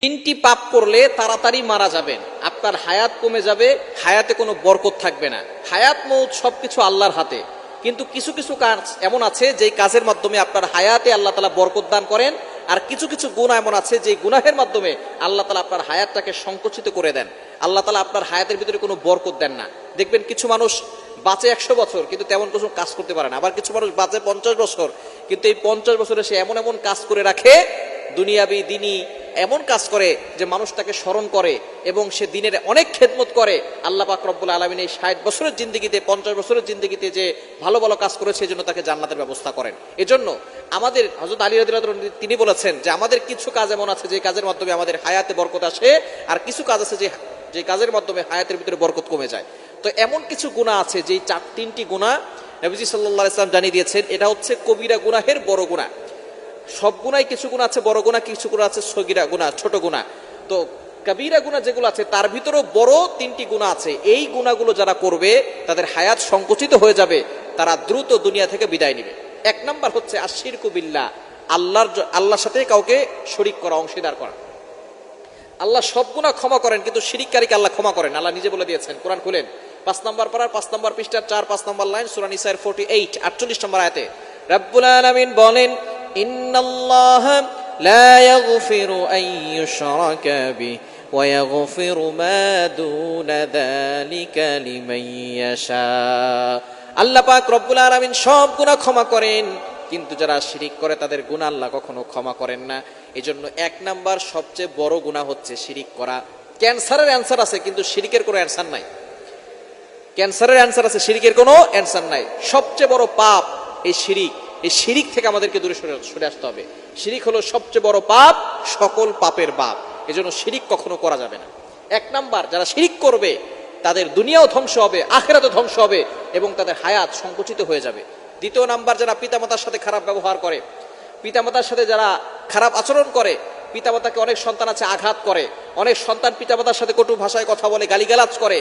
তিনটি পাপ করলে তাড়াতাড়ি মারা যাবেন, আপনার হায়াত কমে যাবে, হায়াতে কোনো বরকত থাকবে না। হায়াত মৌত সবকিছু আল্লাহর হাতে, কিন্তু কিছু কিছু কাজ এমন আছে যেই কাজের মাধ্যমে আপনার হায়াতে আল্লাহ তাআলা বরকত দান করেন, আর কিছু কিছু গুনাহ এমন আছে যেই গুনাহের মাধ্যমে আল্লাহ তাআলা আপনার হায়াতটাকে সংকুচিত করে দেন। আল্লাহ তাআলা আপনার হায়াতের ভিতরে কোনো বরকত দেন না। দেখবেন কিছু মানুষ বাঁচে 100 বছর কিন্তু তেমন কিছু কাজ করতে পারে না, আবার কিছু মানুষ বাঁচে 50 বছর কিন্তু এই 50 বছরে সে এমন এমন কাজ করে রাখে, দুনিয়াবি দিনই এমন কাজ করে যে মানুষ তাকে স্মরণ করে এবং সে দিনের অনেক খেদমত করে। আল্লাহ পাক রব্বুল আলামিন এই 60 বছরের জিন্দেগিতে, 50 বছরের জিন্দেগিতে যে ভালো ভালো কাজ করেছে এই জন্য তাকে জান্নাতের ব্যবস্থা করেন। এজন্য আমাদের হযরত আলী রাদিয়াল্লাহু আনহু তিনি বলেছেন যে আমাদের কিছু কাজ এমন আছে যে কাজের মাধ্যমে আমাদের হায়াতে বরকত আসে, আর কিছু কাজ আছে যে কাজের মাধ্যমে হায়াতের ভিতরে বরকত কমে যায়। তো এমন কিছু গুনাহ আছে যেই তিনটি গুনাহ নবীজি সাল্লাল্লাহু আলাইহি ওয়াসাল্লাম জানিয়ে দিয়েছেন, এটা হচ্ছে কবিরা গুনাহের বড় গুনাহ। সব গুনাই কিছু গুনাহ আছে বড় গুনাহ, কিছু গুনাহ আছে সগীরা গুনাহ, ছোট গুনাহ। তো কবিরা গুনাহ যেগুলো আছে তার ভিতরেও বড় তিনটি গুনাহ আছে। এই গুনাহগুলো যারা করবে তাদের হায়াত সংকুচিত হয়ে যাবে, তারা দ্রুত দুনিয়া থেকে বিদায় নেবে। এক নাম্বার হচ্ছে আশিরকু বিল্লাহ, আল্লাহর সাথে কাউকে শরীক করা, অংশীদার করা। আল্লাহ সব গুনাহ ক্ষমা করেন কিন্তু শিরিককারীকে আল্লাহ ক্ষমা করেন। আল্লাহ নিজে বলে দিয়েছেন, কোরআন খুলেন 5 নম্বর পারার 5 নম্বর পৃষ্ঠার 4-5 নম্বর লাইন, সূরা নিসার 48 48 নম্বর আয়াতে রব্বুল আলামিন বলেন, ইন্নাল্লাহা লা ইয়াগফিরু আন ইউশরাকা বিহি ওয়া ইয়াগফিরু মা দুনা যালিকা লিমান ইয়াশা। আল্লাহ পাক রব্বুল আলামিন সব গুনাহ ক্ষমা করেন, কিন্তু যারা শিরিক করে তাদের গুনাহ আল্লাহ কখনো ক্ষমা করেন না। এজন্য এক নাম্বার সবচেয়ে বড় গুনাহ হচ্ছে শিরিক করা। ক্যান্সারের অ্যানসার আছে কিন্তু শিরিকের কোনো অ্যানসার নাই। ক্যান্সারের অ্যানসার আছে, শিরিকের কোনো অ্যানসার নাই। সবচেয়ে বড় পাপ এই শিরিক। এই শিরিক থেকে আমাদেরকে দূরে সরে আসতে হবে। শিরিক হলো সবচেয়ে বড় পাপ, সকল পাপের বাপ। এজন্য শিরিক কখনো করা যাবে না। এক নাম্বার যারা শিরিক করবে তাদের দুনিয়াও ধ্বংস হবে, আখিরাতও ধ্বংস হবে এবং তাদের হায়াত সংকুচিত হয়ে যাবে। দ্বিতীয় নাম্বার যারা পিতামাতার সাথে খারাপ ব্যবহার করে, পিতামাতার সাথে যারা খারাপ আচরণ করে, পিতামাতাকে অনেক সন্তান আছে আঘাত করে, অনেক সন্তান পিতামাতার সাথে কটু ভাষায় কথা বলে, গালিগালাজ করে,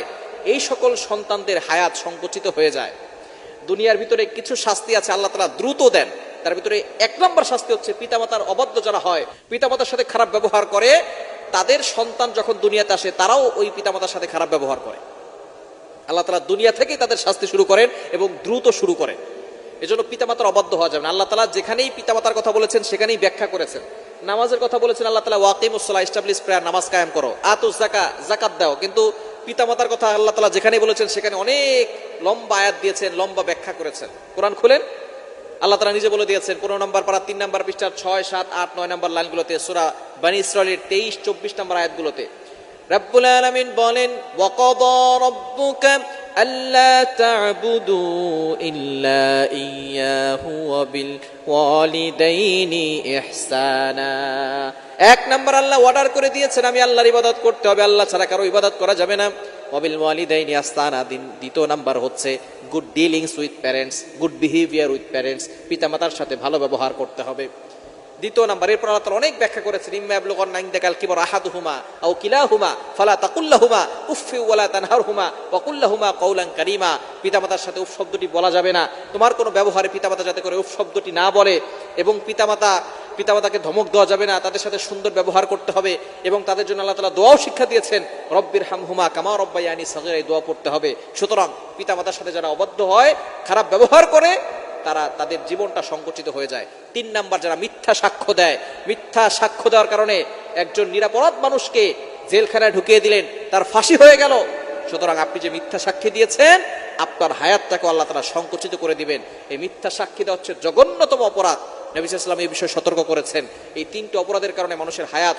এই সকল সন্তানদের হায়াত সংকুচিত হয়ে যায়। দুনিয়ার ভিতরে কিছু শাস্তি আছে আল্লাহ তাআলা দ্রুত দেন, তার ভিতরে এক নম্বর শাস্তি হচ্ছে পিতামাতার অবাধ্য যারা হয়, পিতামাতার সাথে খারাপ ব্যবহার করে, তাদের সন্তান যখন দুনিয়াতে আসে তারাও ওই পিতামাতার সাথে খারাপ ব্যবহার করে। আল্লাহ তাআলা দুনিয়া থেকেই তাদের শাস্তি শুরু করেন এবং দ্রুত শুরু করেন। এজন্য পিতামাতার অবাধ্য হওয়া যাবে না। আল্লাহ তাআলা যেখানেই পিতামাতার কথা বলেছেন সেখানেই ব্যাখ্যা করেছেন। নামাজের কথা বলেছেন আল্লাহ তাআলা ওয়াকিমুস সালাহ, এস্টাবলিশ প্রেয়ার, নামাজ কায়েম করো, আতুজ যাকাত, যাকাত দাও। কিন্তু পিতামাতার কথা আল্লাহ তাআলা যেখানেই বলেছেন সেখানে অনেক লম্বা আয়াত দিয়েছেন, লম্বা ব্যাখ্যা করেছেন। কোরআন খুলেন, আল্লাহ তাআলা নিজে বলে দিয়েছেন 15 নম্বর পারা 3 নম্বর পৃষ্ঠার 6, 7, 8, 9 নম্বর লাইনগুলোতে, সূরা বনী ইসরাঈলের 23, 24 নম্বর আয়াতগুলোতে রব্বুল আলামিন বলেন, ওয়াকাদা রাব্বুকা আল্লা তা'বুদু ইল্লা ইয়্যাহু ওয়া বিল ওয়ালিদাইনি ইহসানা। এক নাম্বার আল্লাহ অর্ডার করে দিয়েছেন আমি আল্লাহর ইবাদত করতে হবে, আল্লাহ ছাড়া কারো ইবাদত করা যাবে না। ওয়া বিল ওয়ালিদাইনি ইহসানা। দ্বিতীয় নাম্বার হচ্ছে good dealings with parents, good behaviour with parents, পিতামাতার সাথে ভালো ব্যবহার করতে হবে। দ্বিতীয় নাম্বার, এরপর আল্লাহ তাআলা অনেক ব্যাখ্যা করেছেন, ইম্মা ইয়াবলুগান্না ইনদাকাল কিবার আহাদুহুমা আও কিলাহুমা ফালা তাকুল লাহুমা উফফি ওয়ালা তানহারহুমা ওয়া কুল লাহুমা কাওলান কারীমা। পিতামাতার সাথে উফ শব্দটি বলা যাবে না, তোমার কোনো ব্যবহারে পিতামাতা যাতে করে উফ শব্দটি না বলে, এবং পিতামাতাকে ধমক দেওয়া যাবে না, তাদের সাথে সুন্দর ব্যবহার করতে হবে। এবং তাদের জন্য আল্লাহ তাআলা দোয়াও শিক্ষা দিয়েছেন, রব্বির হামহুমা কামা রব্বায়ানি সগীরা, এই দোয়া পড়তে হবে। সুতরাং পিতামাতার সাথে যারা অবাধ্য হয়, খারাপ ব্যবহার করে, তাদের জীবনটা সংকুচিত হয়ে যায়। 3 নাম্বার যারা মিথ্যা সাক্ষ্য দেয়, মিথ্যা সাক্ষ্য দেওয়ার কারণে একজন নিরাপরাধ মানুষকে জেলখানায় ঢুকিয়ে দিলেন, তার ফাঁসি হয়ে গেল। সুতরাং আপনি যে মিথ্যা সাক্ষী দিয়েছেন আপনার হায়াতটাকে আল্লাহ তাআলা সংকুচিত করে দিবেন। এই মিথ্যা সাক্ষী দেওয়া হচ্ছে জঘন্যতম অপরাধ। নবী সাল্লাল্লাহু আলাইহি ওয়াসাল্লাম এই বিষয়ে সতর্ক করেছেন। এই 3টি অপরাধের কারণে মানুষের হায়াত